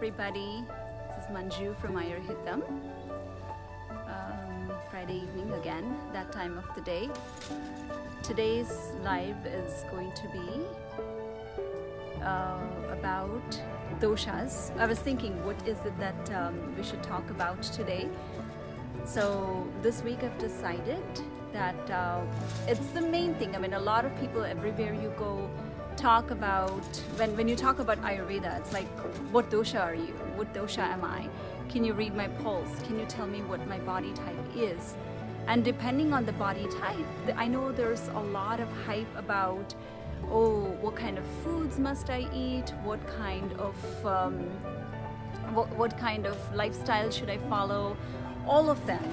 everybody. This is Manju from Ayurhitam. Friday evening again, that time of the day. Today's live is going to be about doshas. I was thinking, what is it that we should talk about today? So this week I've decided that it's the main thing. I mean, a lot of people everywhere you go talk about, when you talk about Ayurveda, it's like, what dosha are you? What dosha am I? Can you read my pulse? Can you tell me what my body type is? And depending on the body type, I know there's a lot of hype about, oh, what kind of foods must I eat? What kind of lifestyle should I follow? All of them.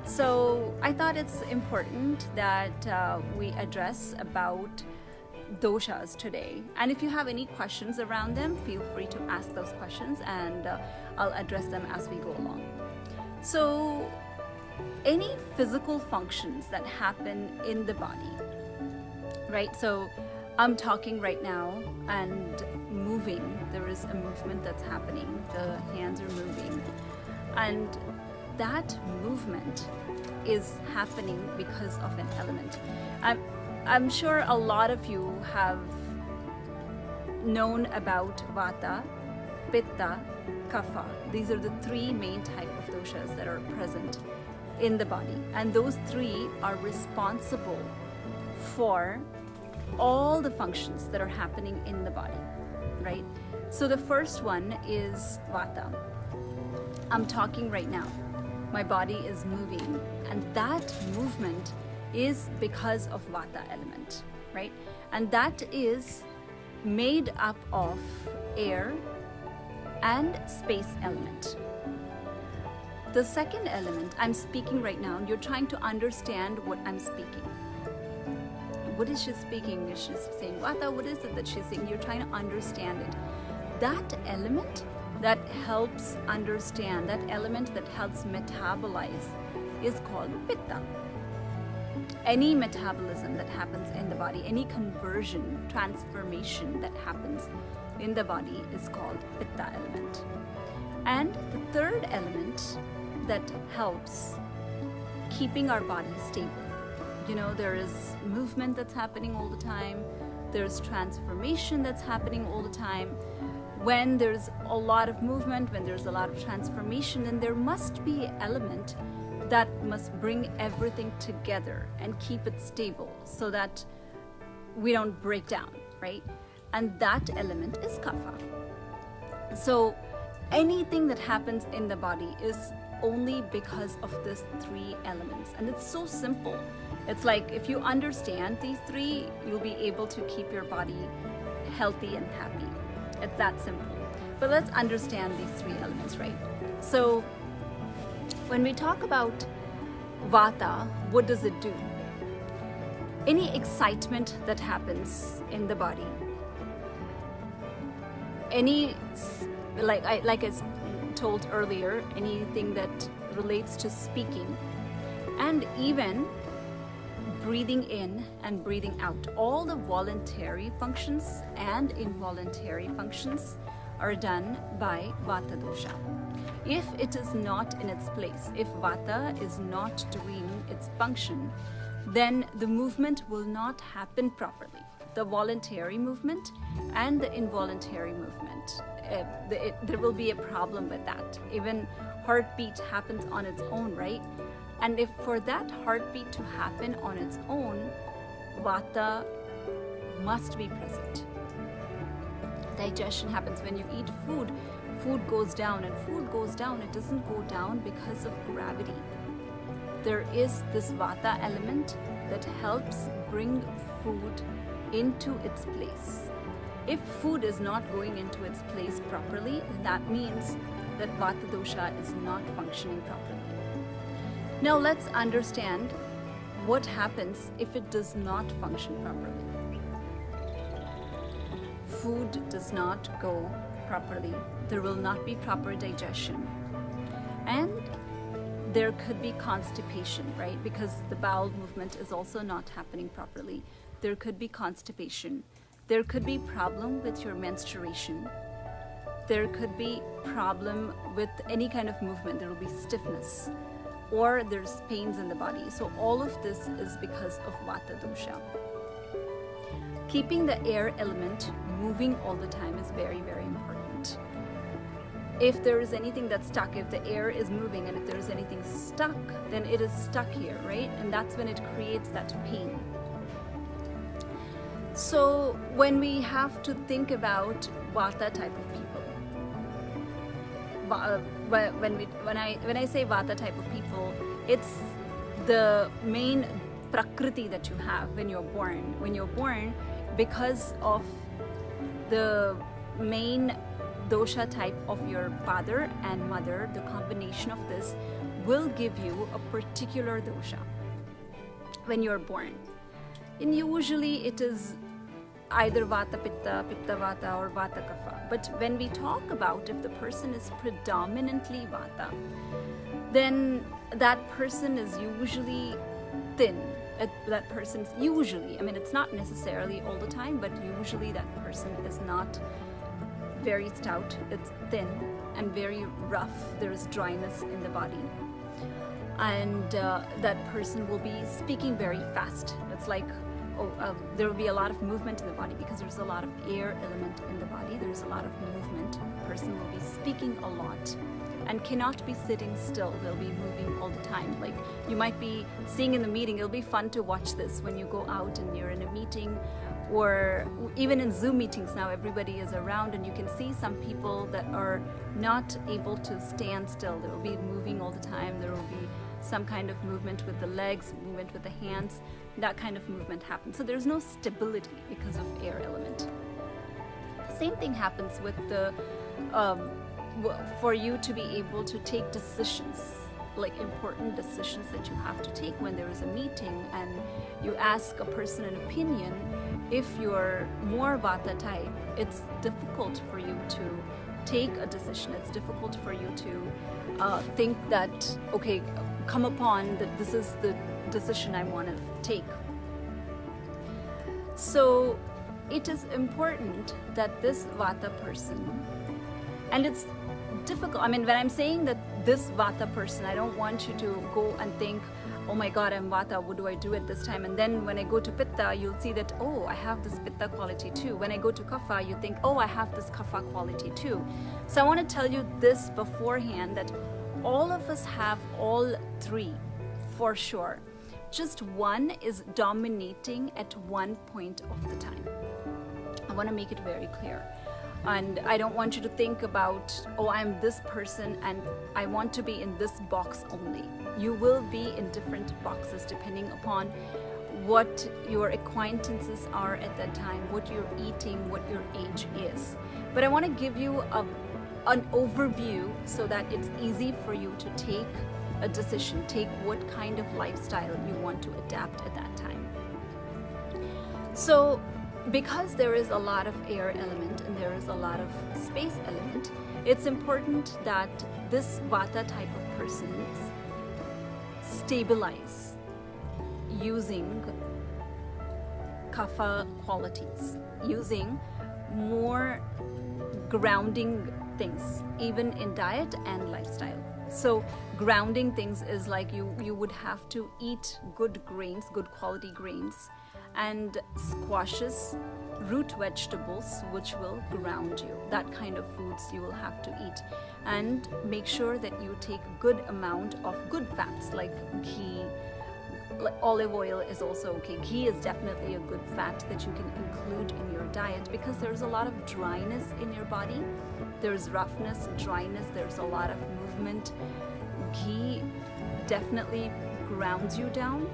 So I thought it's important that we address about doshas today. And if you have any questions around them, feel free to ask those questions and I'll address them as we go along. So any physical functions that happen in the body, right? So I'm talking right now and moving. There is a movement that's happening. The hands are moving. And that movement is happening because of an element. I'm sure a lot of you have known about Vata, Pitta, Kapha. These are the three main type of doshas that are present in the body. And those three are responsible for all the functions that are happening in the body, right? So the first one is Vata. I'm talking right now. My body is moving, and that movement is because of Vata element, right? And that is made up of air and space element. The second element, I'm speaking right now, and you're trying to understand what I'm speaking. What is she speaking? Is she saying Vata? What is it that she's saying? You're trying to understand it. That element that helps understand, that element that helps metabolize is called Pitta. Any metabolism that happens in the body, any conversion, transformation that happens in the body is called Pitta element. And the third element that helps keeping our body stable. You know, there is movement that's happening all the time. There's transformation that's happening all the time. When there's a lot of movement, when there's a lot of transformation, then there must be an element that must bring everything together and keep it stable so that we don't break down, right? And that element is Kapha. So anything that happens in the body is only because of these three elements. And it's so simple. It's like if you understand these three, you'll be able to keep your body healthy and happy. It's that simple. But let's understand these three elements, right? So when we talk about Vata, what does it do? Any excitement that happens in the body, any, like I told earlier, anything that relates to speaking, and even breathing in and breathing out. All the voluntary functions and involuntary functions are done by Vata dosha. If it is not in its place, if Vata is not doing its function, then the movement will not happen properly. The voluntary movement and the involuntary movement, there will be a problem with that. Even heartbeat happens on its own, right? And if for that heartbeat to happen on its own, Vata must be present. Digestion happens when you eat food. Food goes down, and food goes down. It doesn't go down because of gravity. There is this Vata element that helps bring food into its place. If food is not going into its place properly, that means that Vata dosha is not functioning properly. Now let's understand what happens if it does not function properly. Food does not go properly. There will not be proper digestion. And there could be constipation, right? Because the bowel movement is also not happening properly. There could be constipation. There could be problem with your menstruation. there could be problem with any kind of movement. There will be stiffness, or there's pains in the body. So all of this is because of Vata dosha. Keeping the air element moving all the time is very, very important. If there is anything that's stuck, if the air is moving and if there is anything stuck, then it is stuck here, right? And that's when it creates that pain. So when we have to think about Vata type of people, when I say Vata type of people, it's the main Prakriti that you have when you're born. When you're born, because of the main dosha type of your father and mother, the combination of this will give you a particular dosha when you're born. And usually it is either Vata Pitta, Pitta Vata, or Vata Kapha. But when we talk about if the person is predominantly Vata, then that person is usually thin. That person's usually, I mean, it's not necessarily all the time, but usually that person is not very stout, it's thin and very rough. There's dryness in the body. And that person will be speaking very fast. It's like, there will be a lot of movement in the body because there's a lot of air element in the body. There's a lot of movement. The person will be speaking a lot and cannot be sitting still. They'll be moving all the time. Like you might be seeing in the meeting, it'll be fun to watch this when you go out and you're in a meeting, or even in Zoom meetings now, everybody is around and you can see some people that are not able to stand still. They will be moving all the time. There will be some kind of movement with the legs, movement with the hands. That kind of movement happens. So there's no stability because of air element. Same thing happens with the for you to be able to take decisions, like important decisions that you have to take when there is a meeting and you ask a person an opinion. If you're more Vata type, it's difficult for you to take a decision. It's difficult for you to think that, okay, come upon that this is the decision I want to take. So it is important that this Vata person, and it's difficult. I mean, when I'm saying that this Vata person, I don't want you to go and think, oh my God, I'm Vata, what do I do at this time? And then when I go to Pitta, you'll see that, oh, I have this Pitta quality too. When I go to Kapha, you think, oh, I have this Kapha quality too. So I want to tell you this beforehand, that all of us have all three for sure. Just one is dominating at one point of the time. I want to make it very clear. And I don't want you to think about, oh, I'm this person and I want to be in this box only. You will be in different boxes depending upon what your acquaintances are at that time, what you're eating, what your age is. But I want to give you an overview so that it's easy for you to take a decision, take what kind of lifestyle you want to adapt at that time. So because there is a lot of air element and there is a lot of space element, it's important that this Vata type of persons stabilize using Kapha qualities, using more grounding things, even in diet and lifestyle. So grounding things is like you would have to eat good grains, good quality grains, and squashes, root vegetables, which will ground you. That kind of foods you will have to eat. And make sure that you take good amount of good fats like ghee. Like olive oil is also okay. Ghee is definitely a good fat that you can include in your diet because there's a lot of dryness in your body. There's roughness, dryness, there's a lot of movement. Ghee definitely grounds you down,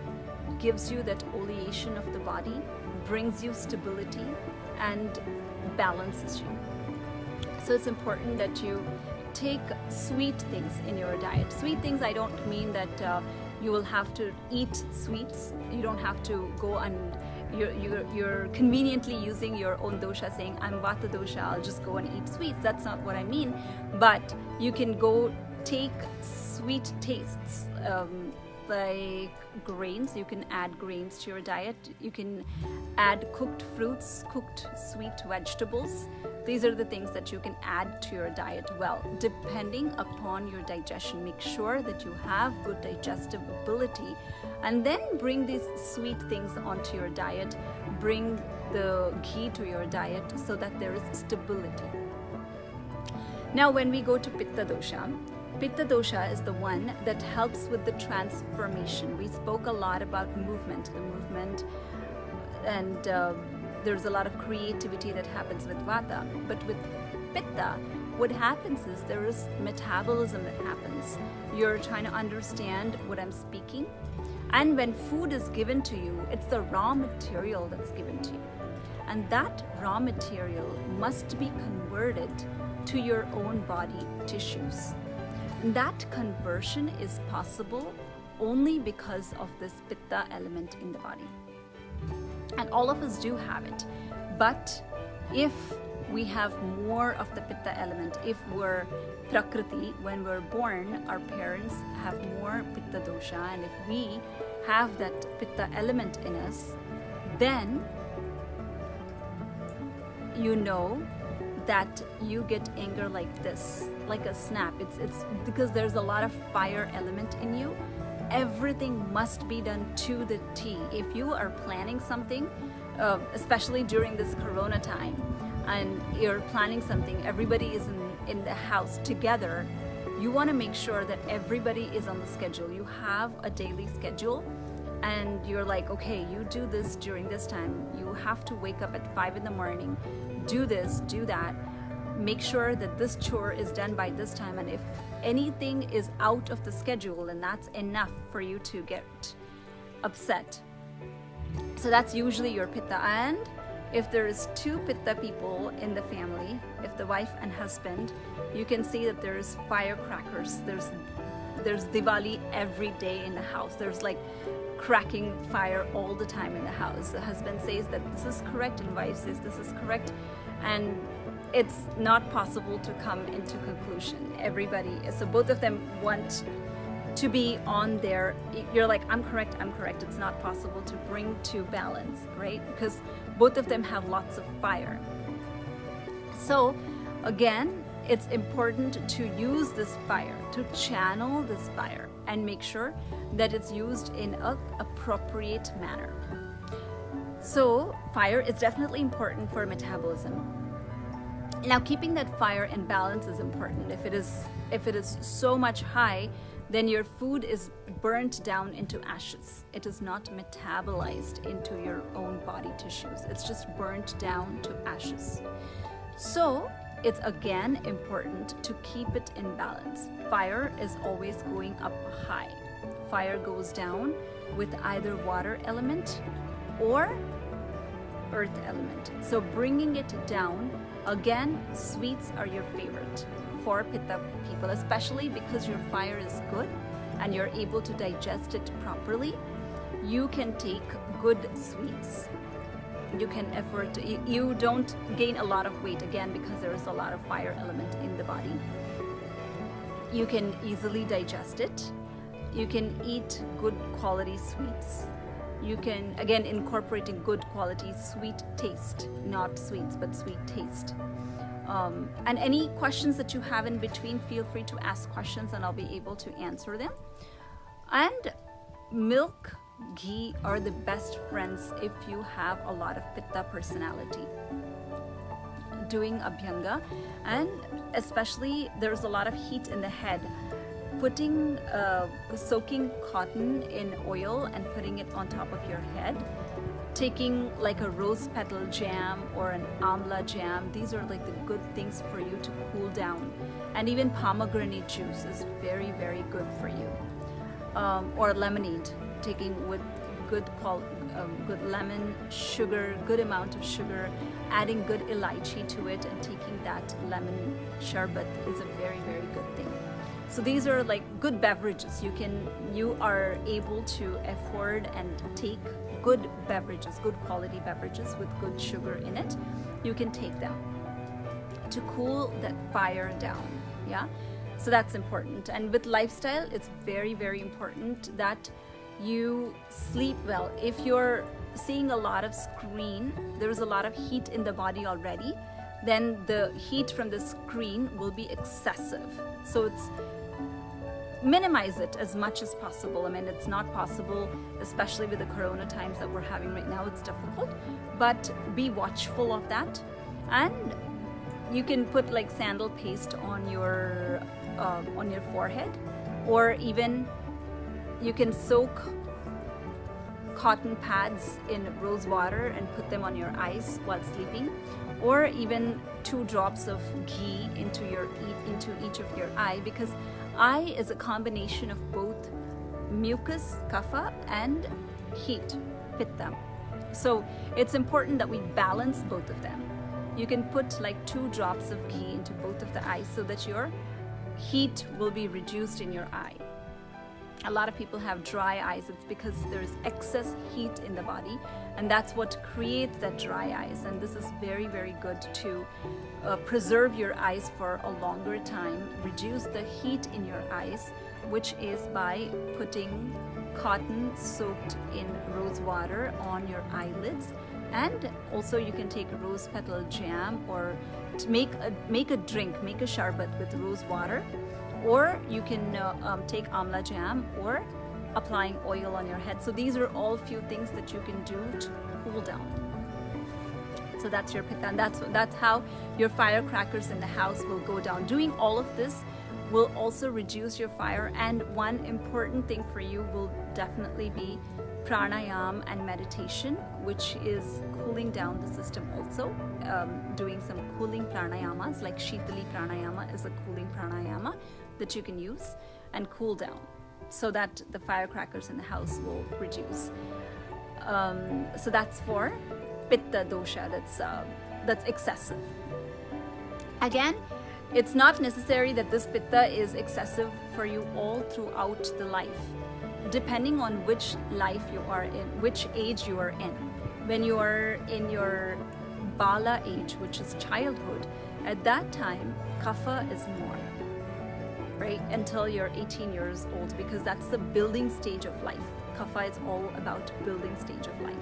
gives you that oleation of the body, brings you stability and balances you. So it's important that you take sweet things in your diet. Sweet things, I don't mean that you will have to eat sweets. You don't have to go and you're conveniently using your own dosha saying, I'm Vata dosha, I'll just go and eat sweets. That's not what I mean. But you can go take sweet tastes, like grains. You can add grains to your diet. You can add cooked fruits, cooked sweet vegetables. These are the things that you can add to your diet. Well, depending upon your digestion, make sure that you have good digestive ability, and then bring these sweet things onto your diet. Bring the ghee to your diet so that there is stability. Now, when we go to Pitta dosha is the one that helps with the transformation. We spoke a lot about the movement, and there's a lot of creativity that happens with Vata. But with Pitta, what happens is there is metabolism that happens. You're trying to understand what I'm speaking. And when food is given to you, it's the raw material that's given to you. And that raw material must be converted to your own body tissues. And that conversion is possible only because of this Pitta element in the body. And all of us do have it. But if we have more of the Pitta element, if we're Prakriti, when we're born, our parents have more Pitta dosha, and if we have that Pitta element in us, then you know that you get anger like this, like a snap. It's because there's a lot of fire element in you. Everything must be done to the T. If you are planning something, especially during this Corona time, and you're planning something, everybody is in the house together, you want to make sure that everybody is on the schedule. You have a daily schedule, and you're like, okay, you do this during this time. You have to wake up at 5 in the morning, do this, do that. Make sure that this chore is done by this time, and if anything is out of the schedule, then that's enough for you to get upset. So that's usually your Pitta. And if there's 2 Pitta people in the family, if the wife and husband, you can see that there's firecrackers. There's Diwali every day in the house. There's like cracking fire all the time in the house. The husband says that this is correct, and wife says this is correct, and it's not possible to come into conclusion. So both of them want to be on there. You're like, I'm correct. It's not possible to bring to balance, right? Because both of them have lots of fire. So again, it's important to use this fire, to channel this fire, and make sure that it's used in an appropriate manner. So fire is definitely important for metabolism. Now, keeping that fire in balance is important. If it is so much high, then your food is burnt down into ashes. It is not metabolized into your own body tissues. It's just burnt down to ashes. So it's again important to keep it in balance. Fire is always going up high. Fire goes down with either water element or earth element. So bringing it down, again, sweets are your favorite for Pitta people, especially because your fire is good and you're able to digest it properly. You can take good sweets. You can afford to, you don't gain a lot of weight, again, because there is a lot of fire element in the body. You can easily digest it. You can eat good quality sweets. You can, again, incorporating good quality sweet taste, not sweets, but sweet taste. And any questions that you have in between, feel free to ask questions and I'll be able to answer them. And milk, ghee are the best friends if you have a lot of Pitta personality. Doing Abhyanga, and especially there's a lot of heat in the head. Soaking cotton in oil and putting it on top of your head, taking like a rose petal jam or an amla jam. These are like the good things for you to cool down. And even pomegranate juice is very, very good for you. Or lemonade, taking with good lemon, sugar, good amount of sugar, adding good elaichi to it, and taking that lemon sharbat is a very, very good thing. So these are like good beverages. You are able to afford and take good beverages, good quality beverages with good sugar in it. You can take them to cool that fire down. Yeah. So that's important. And with lifestyle, it's very, very important that you sleep well. If you're seeing a lot of screen, there's a lot of heat in the body already, then the heat from the screen will be excessive. So it's minimize it as much as possible. I mean, it's not possible, especially with the corona times that we're having right now, it's difficult, but be watchful of that. And you can put like sandal paste on your forehead, or even you can soak cotton pads in rose water and put them on your eyes while sleeping, or even 2 drops of ghee into each of your eye, because eye is a combination of both mucus, kapha, and heat, pitta. So it's important that we balance both of them. You can put like 2 drops of ghee into both of the eyes so that your heat will be reduced in your eye. A lot of people have dry eyes. It's because there's excess heat in the body, and that's what creates that dry eyes. And this is very, very good to preserve your eyes for a longer time, reduce the heat in your eyes, which is by putting cotton soaked in rose water on your eyelids. And also you can take rose petal jam, or to make a drink, make a sharbat with rose water, or you can take amla jam, or applying oil on your head. So these are all few things that you can do to cool down. So that's your pitta, and that's how your firecrackers in the house will go down. Doing all of this will also reduce your fire. And one important thing for you will definitely be pranayam and meditation, which is cooling down the system also. Doing some cooling pranayamas, like Shitali pranayama is a cooling pranayama that you can use and cool down, so that the firecrackers in the house will reduce. So that's for pitta dosha, that's excessive. Again, it's not necessary that this pitta is excessive for you all throughout the life, depending on which life you are in, which age you are in. When you are in your bala age, which is childhood, at that time kapha is more, right, until you're 18 years old, because that's the building stage of life. Kapha is all about building stage of life.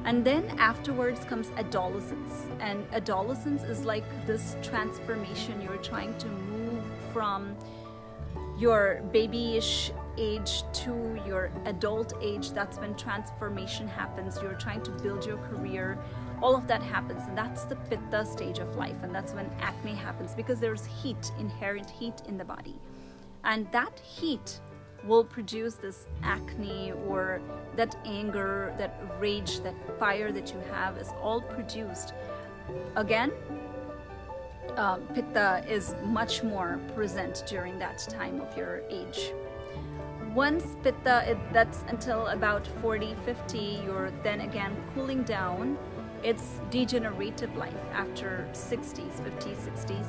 And then afterwards comes adolescence, and adolescence is like this transformation. You're trying to move from your babyish age to your adult age. That's when transformation happens. You're trying to build your career. All of that happens, and that's the pitta stage of life, and that's when acne happens, because there's heat, inherent heat in the body, and that heat will produce this acne, or that anger, that rage, that fire that you have is all produced. Again, pitta is much more present during that time of your age. Once pitta, that's until about 40, 50, you're then again cooling down. It's degenerative life after 60s, 50s, 60s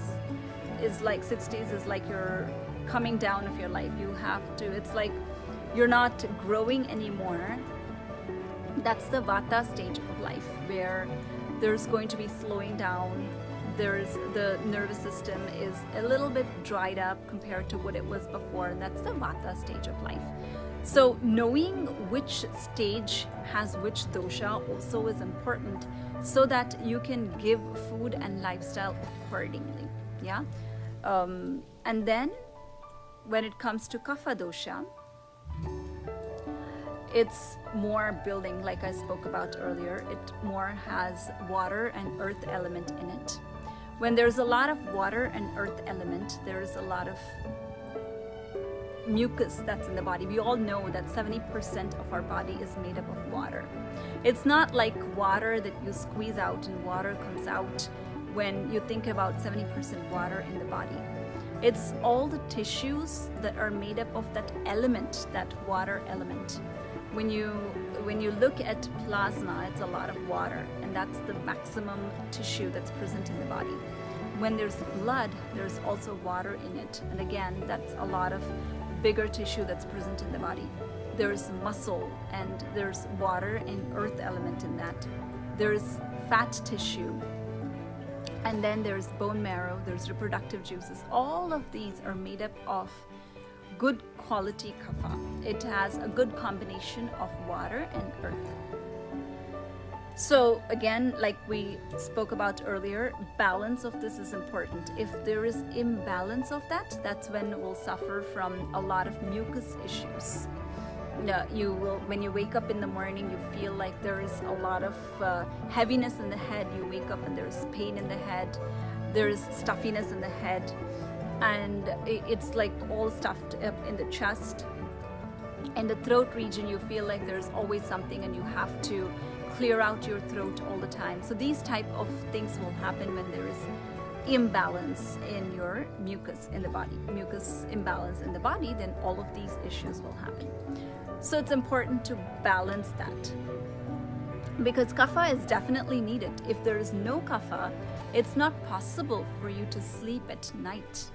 is like 60s is like you're coming down of your life. You have to, it's like you're not growing anymore. That's the Vata stage of life, where there's going to be slowing down. There's the nervous system is a little bit dried up compared to what it was before, and that's the Vata stage of life. So knowing which stage has which dosha also is important, so that you can give food and lifestyle accordingly. Yeah. And then when it comes to kapha dosha, it's more building, like I spoke about earlier. It more has water and earth element in it. When there's a lot of water and earth element, there's a lot of mucus that's in the body. We all know that 70% of our body is made up of water. It's not like water that you squeeze out and water comes out when you think about 70% water in the body. It's all the tissues that are made up of that element, that water element. When you look at plasma, it's a lot of water, and that's the maximum tissue that's present in the body. When there's blood, there's also water in it, and again, that's a lot of bigger tissue that's present in the body. There's muscle, and there's water and earth element in that. There's fat tissue, And then there's bone marrow, there's reproductive juices. All of these are made up of good quality kapha. It has a good combination of water and earth. So again, like we spoke about earlier, balance of this is important. If there is imbalance of that, that's when we'll suffer from a lot of mucus issues. You will, when you wake up in the morning, you feel like there is a lot of heaviness in the head. You wake up and there's pain in the head, there's stuffiness in the head, and it's like all stuffed up in the chest. In the throat region, you feel like there's always something and you have to clear out your throat all the time. So these type of things will happen when there is imbalance in your mucus in the body. Mucus imbalance in the body, then all of these issues will happen. So it's important to balance that, because kapha is definitely needed. If there is no kapha, it's not possible for you to sleep at night.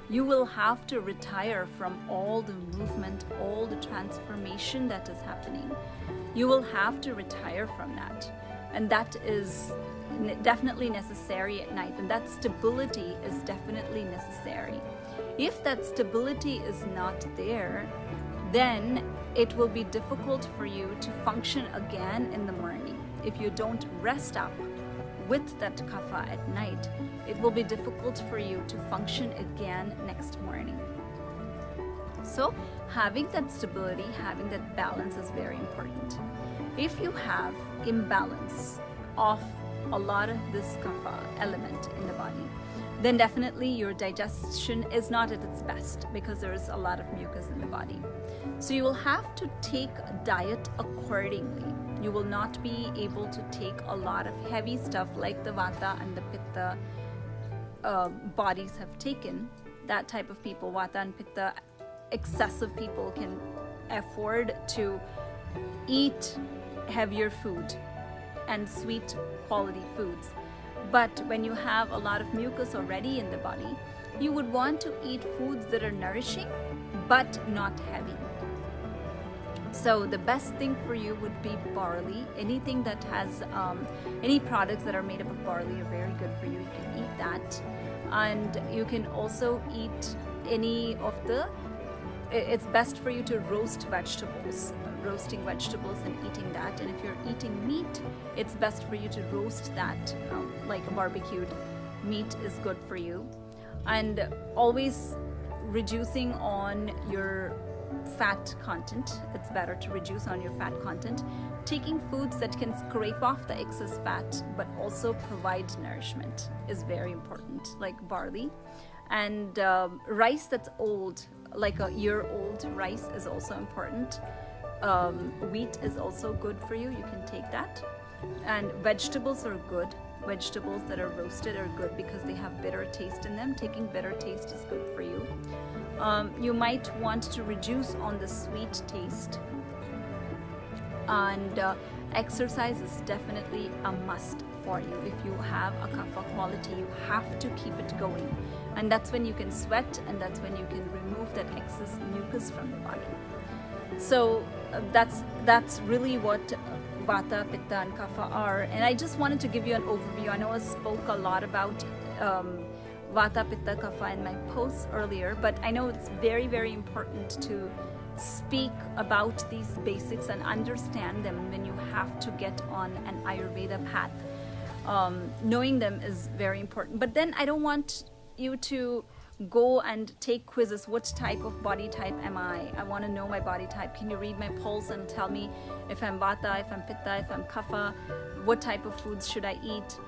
You will have to retire from all the movement, all the transformation that is happening. You will have to retire from that. And that is definitely necessary at night. And that stability is definitely necessary. If that stability is not there, then it will be difficult for you to function again in the morning. If you don't rest up with that kapha at night, it will be difficult for you to function again next morning. So having that stability, having that balance is very important. If you have imbalance of a lot of this kapha element in the body, then definitely your digestion is not at its best, because there is a lot of mucus in the body. So you will have to take a diet accordingly. You will not be able to take a lot of heavy stuff like the Vata and the Pitta bodies have taken. That type of people, Vata and Pitta, excessive people can afford to eat heavier food and sweet quality foods. But when you have a lot of mucus already in the body, you would want to eat foods that are nourishing but not heavy. So the best thing for you would be barley. Anything that has any products that are made up of barley are very good for you. You can eat that, and you can also eat any of the, it's best for you to roast vegetables, roasting vegetables and eating that. And if you're eating meat, it's best for you to roast that, like a barbecued meat is good for you. And always reducing on your fat content. It's better to reduce on your fat content. Taking foods that can scrape off the excess fat but also provide nourishment is very important, like barley. And rice that's old, like a year-old rice, is also important. Wheat is also good for you. You can take that. And vegetables are good. Vegetables that are roasted are good because they have bitter taste in them. Taking bitter taste is good for you. You might want to reduce on the sweet taste. And exercise is definitely a must for you. If you have a kapha quality, you have to keep it going. And that's when you can sweat, and that's when you can remove that excess mucus from the body. So that's really what Vata, Pitta and Kapha are. And I just wanted to give you an overview. I know I spoke a lot about Vata, Pitta, Kapha in my posts earlier, but I know it's very, very important to speak about these basics and understand them when you have to get on an Ayurveda path. Knowing them is very important. But then I don't want you to go and take quizzes. What type of body type am I? I want to know my body type. Can you read my pulse and tell me if I'm Vata, if I'm Pitta, if I'm Kapha? What type of foods should I eat?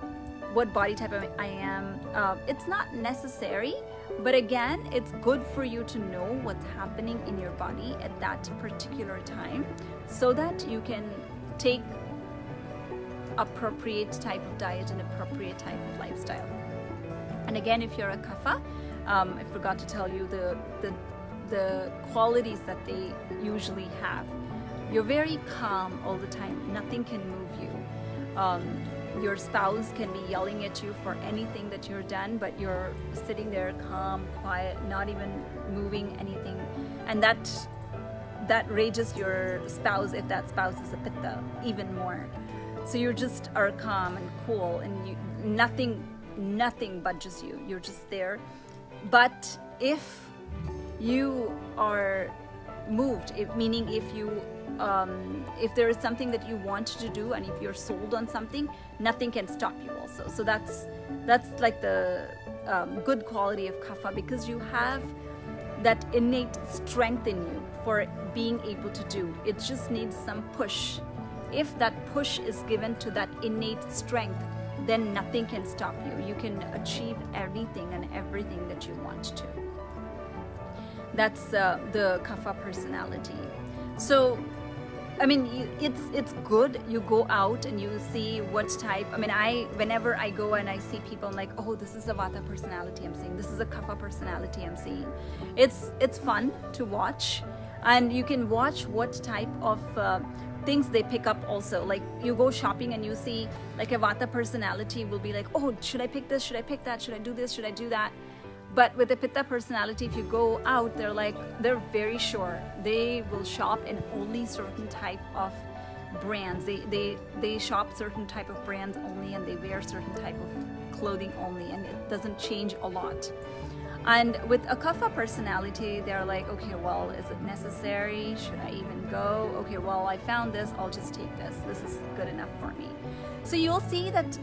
What body type I am? It's not necessary, but again, it's good for you to know what's happening in your body at that particular time, so that you can take appropriate type of diet and appropriate type of lifestyle. And again, if you're a Kapha, I forgot to tell you the qualities that they usually have. You're very calm all the time. Nothing can move you. Your spouse can be yelling at you for anything that you're done, but you're sitting there calm, quiet, not even moving anything. And that rages your spouse, if that spouse is a Pitta, even more. So you just are calm and cool, and nothing nothing budges you. You're just there. But if you are moved, meaning if there is something that you want to do, and if you're sold on something, nothing can stop you also. So that's like the good quality of Kapha, because you have that innate strength in you for being able to do. It just needs some push. If that push is given to that innate strength, then nothing can stop you. You can achieve anything and everything that you want to. That's the Kapha personality. So, I mean, it's good. You go out and you see what type. I mean, whenever I go and I see people, I'm like, oh, this is a Vata personality I'm seeing. This is a Kapha personality I'm seeing. It's fun to watch, and you can watch what type of things they pick up also. Like, you go shopping and you see like a Vata personality will be like, oh, should I pick this? Should I pick that? Should I do this? Should I do that? But with a Pitta personality, if you go out, they're very sure. They will shop in only certain type of brands. They shop certain type of brands only, and they wear certain type of clothing only, and it doesn't change a lot. And with a Kapha personality, they're like, okay, well, is it necessary? Should I even go? Okay, well, I found this, I'll just take this. This is good enough for me. So you'll see that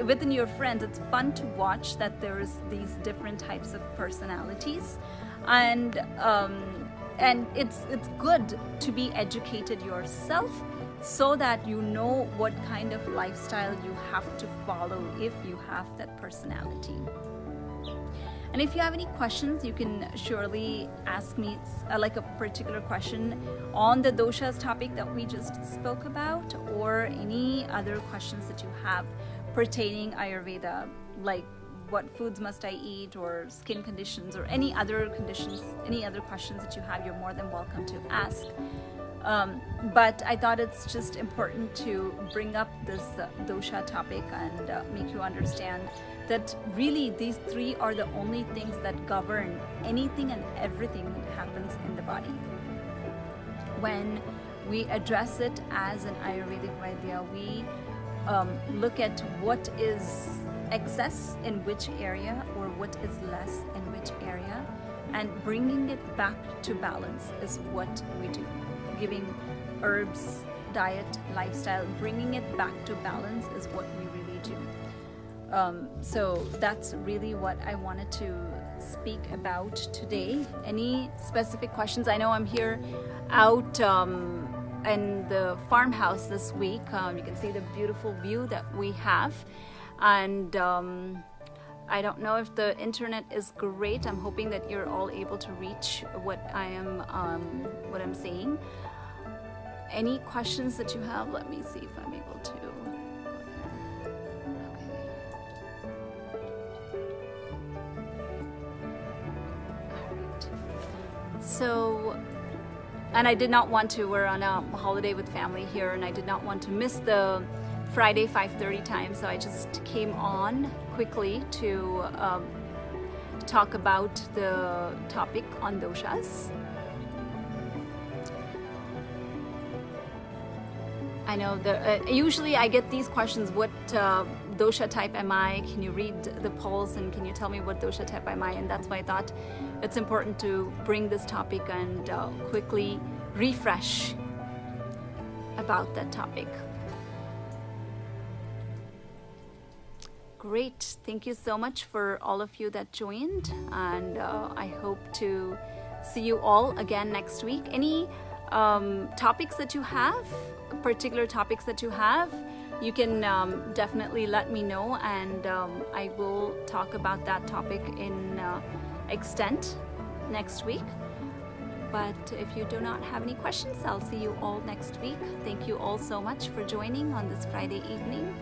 within your friends, it's fun to watch that there's these different types of personalities, and it's good to be educated yourself, so that you know what kind of lifestyle you have to follow if you have that personality. And if you have any questions, you can surely ask me like a particular question on the doshas topic that we just spoke about, or any other questions that you have pertaining Ayurveda, like what foods must I eat, or skin conditions, or any other conditions, any other questions that you have, you're more than welcome to ask. But I thought it's just important to bring up this dosha topic and make you understand that really these three are the only things that govern anything and everything that happens in the body. When we address it as an Ayurvedic Vaidya, we look at what is excess in which area, or what is less in which area, and bringing it back to balance is what we do. Giving herbs, diet, lifestyle, bringing it back to balance is what we really do. So that's really what I wanted to speak about today. Any specific questions? I know I'm here out in the farmhouse this week. You can see the beautiful view that we have, and I don't know if the internet is great. I'm hoping that you're all able to reach what I'm saying. Any questions that you have? Let me see if I'm able to. So, and I did not want to, we're on a holiday with family here, and I did not want to miss the Friday 5:30 time, so I just came on quickly to talk about the topic on doshas. I know usually I get these questions, what dosha type am I? Can you read the pulse, and can you tell me what dosha type am I? And that's why I thought it's important to bring this topic and quickly refresh about that topic. Great, thank you so much for all of you that joined, and I hope to see you all again next week. Any topics that you have, particular topics that you have, you can definitely let me know, and I will talk about that topic in extent next week. But if you do not have any questions, I'll see you all next week. Thank you all so much for joining on this Friday evening.